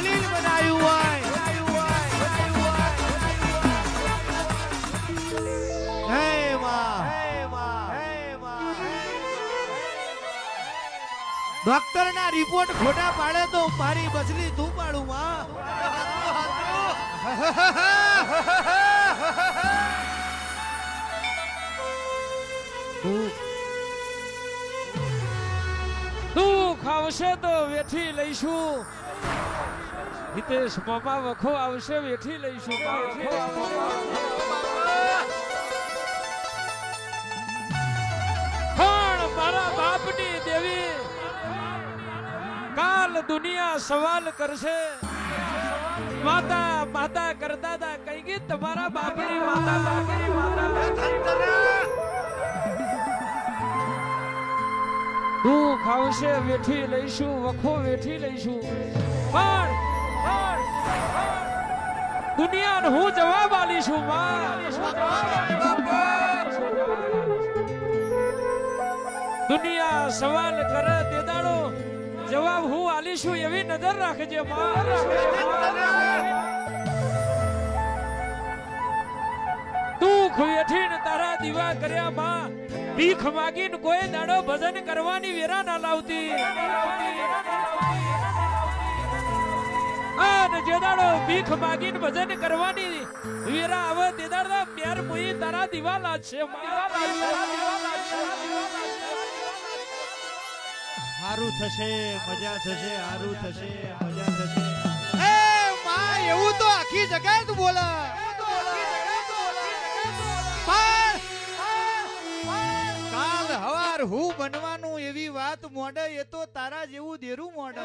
દલીલ બનાવ્યું હોય ડોક્ટર ના રિપોર્ટ ખોટા પાડે તો મારી બસરી તું પાડું માં દુઃખ આવશે તો વેઠી લઈશું હિતેશ મામા વખો આવશે વેઠી લઈશું પણ મારા બાપની દેવી કાલ દુનિયા સવાલ કરશે માતા માતા કરતા હતા કઈ ગઈ તમારા બાપની માતા દુઃખ આવશે વેઠી લઈશું વખો વેઠી લઈશું પણ દુનિયાને હું જવાબ આલીશું દુનિયા સવાલ કરે તે દાડો જવાબ હું આલીશું એવી નજર રાખજે દુઃખ વેઠીને તારા દીવા કર્યા માં ભીખ માગીને કોઈ દાડો ભજન કરવાની વેરા ના લાવતી અને જે દાડો ભીખ માગીને ભજન કરવાની વેરા આવે તે દાડો પ્યાર મુઈ તારા દીવા લાગશે હારું થશે મજા થશે હારું થશે મજા થશે એ માં એવું તો આખી જગ્યાએ તું બોલે કાલ હવાર હું બનવાનું એવી વાત મોઢે એ તો તારા જેવું દેરું મોઢે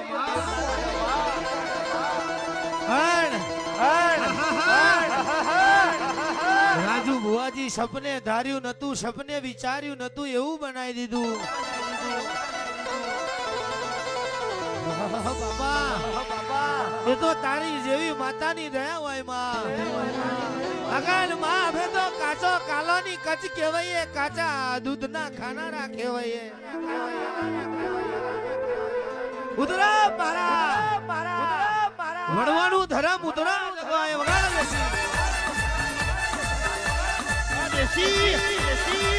રાજુ ભુવાજી સપને ધાર્યું નતું સપને વિચાર્યું નતું એવું બનાવી દીધું બાબા એ તો તારી જેવી માતાની દયા હોય માં અગલ માં હવે તો કાચો કાલોની કચ કહેવાય કાચા દૂધના ખાનારા કહેવાય ઉદરા મારા વડવાનું ધરમ ઉદરા લગાય વગાડ દેસી દેસી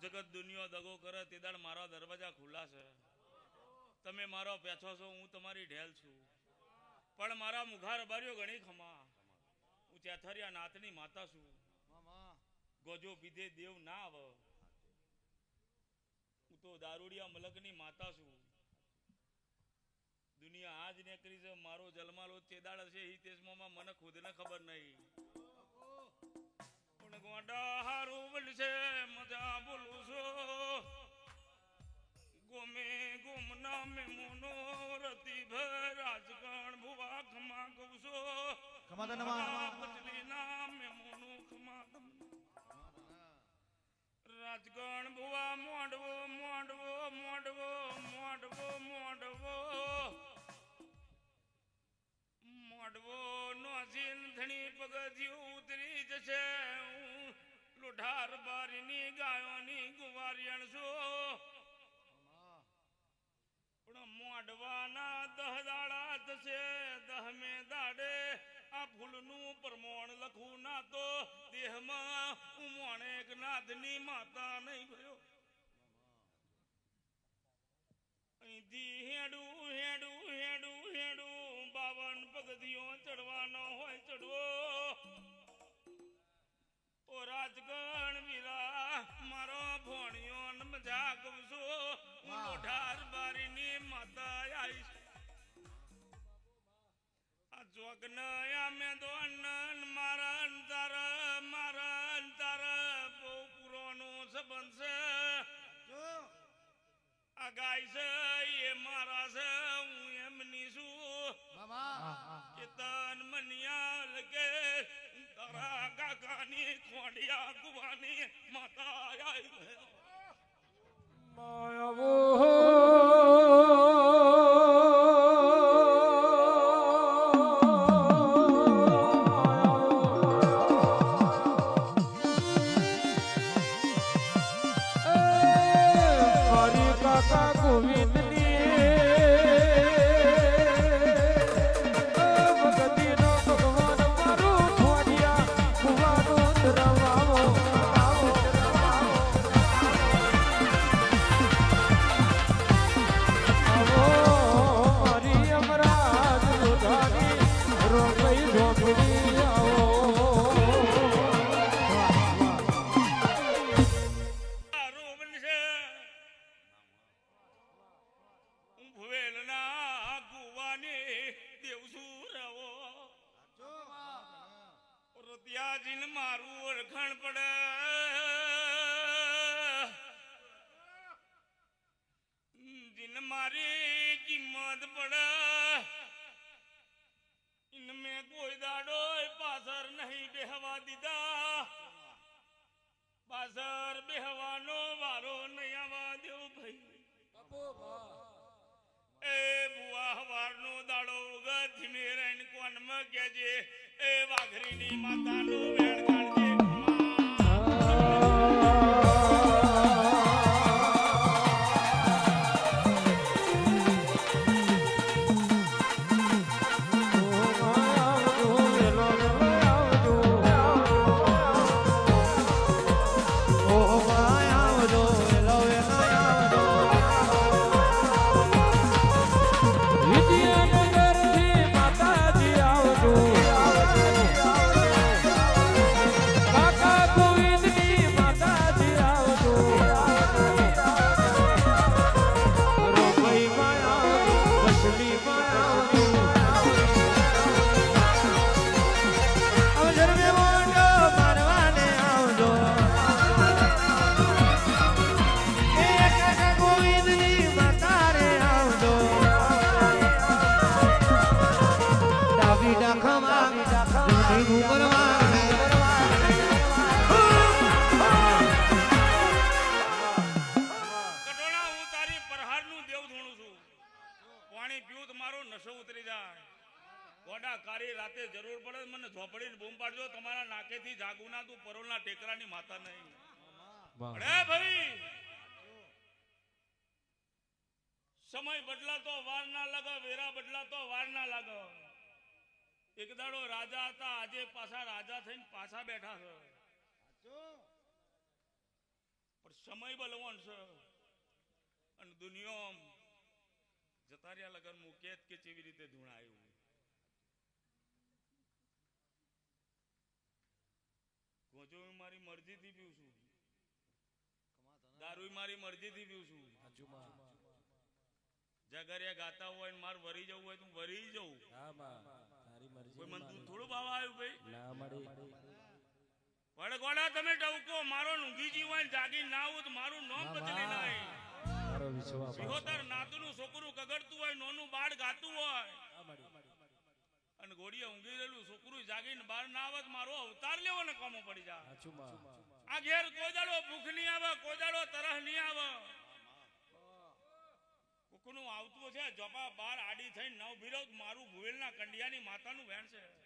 જગત દુનિયા દગો કરે તે દાડ મારા દરવાજા ખુલ્લા છે તમે મારો પેછો છો હું તમારી ઢેલ છું પણ મારા મુખાર બાર્યો ઘણી ખમા હું ચેથરિયા નાથની માતા છું ગોજો પીધે દેવ ના આવ હું તો દારૂડિયા મલકની માતા છું દુનિયા આજ નીકળી છે મારો જલમાલો ચેદાડ છે હિતેશમાં મને ખુદને ખબર નહીં ગોડા હારું બોલશે મજા બોલું છો ગોમે ગોમના મે મોનો રતી ભર રાજગણ ભુવા ખમા ગવસો ખમાતા નમા પટલી ના મે મોનો ખમા રાજગણ ભુવા મોડવો મોડવો મોડવો મોડવો મોડવો મોડવો નો જીન ધણી પગથિયું ઉતરી જશે લોઢાર બારીની ગાયોની ગુવારિયણ છો પણ મોડવાના 10 દાડા થશે 10મે દાડે આ ફૂલનું પરમોણ લખું ના તો દેહમાં ઉમોણે એક નાથની માતા નહીં ભર્યો અહીંથી હેડું હેડું હેડું હેડું પાવન પગથિયો ચડવાનો હોય ચડવો ઓ રાજગણ વીરા મારો ભોણિયો ને મજા કવસો હું લોઢાર બારીની માતા આઈશ આ જોગન આમે તો અન્ન મારા અંતર બહુ પુરાનો સંબંધ છે આ ગાય છે એ મારા છે હું એમની છું કે તન મનિયા લગે તારા કાકાની ખોડિયા કુવાની માતા આઈ મારું ઓળખાણ પડે જીન મારી કિંમત પડે ઇન મેં કોઈ દાડો પાછળ નહીં બેહવા દીધા પાછળ બેહવાનો વારો નહીં આવવા દેવ ભાઈ એ બુઆ હવારનો દાડો વગર ધીમે રહીને કોનમાં કહેજે એ વાઘરીની માતાનું વેણ કાઢજે રાતે જરૂર પડે મને ઝોપડીને બૂમ પાડજો તમારા નાકેથી જાગુના તું પરોલના ટેકરાની માતા નહીં અરે ભાઈ સમય બદલાતો વાર ના લાગે વેરા બદલાતો વાર ના લાગે એક દાડો રાજા હતા આજે પાછા રાજા થઈને પાછા બેઠા છે પણ સમય બલવાન છે અને દુનિયા જતા રહ્યા લગન મુકેત કે કેવી રીતે ધૂણાયું ગોજો મારી મરજીથી પીઉં છું દારૂ મારી મરજીથી પીઉં છું જગરિયા ગાતા હોય ને માર વરી જવું હોય તો વરી જવું કોઈ મન તું થોડું ભાવ આવ્યું ભાઈ વડે ગોડા તમે ટવકો મારો ઊંઘી હોય જાગી ના આવું તો મારું નામ બદલી નાય મારો વિશ્વાસ વિહોતર નાતુનું છોકરું કગડતું હોય નોનું બાળ ગાતું હોય અને ગોડીએ ઊંઘી રહેલું છોકરું જાગીને બહાર ના આવે મારો અવતાર લેવો ને કામો પડી જાય આ ઘેર કોઈ દાડો ભૂખ નહીં આવે કોઈ દાડો તરહ નહીં આવે કોકનું આવતું છે જપા બાર આડી થઈને નવ ભીરો મારું ભુવેલના કંડિયાની માતાનું વેણ છે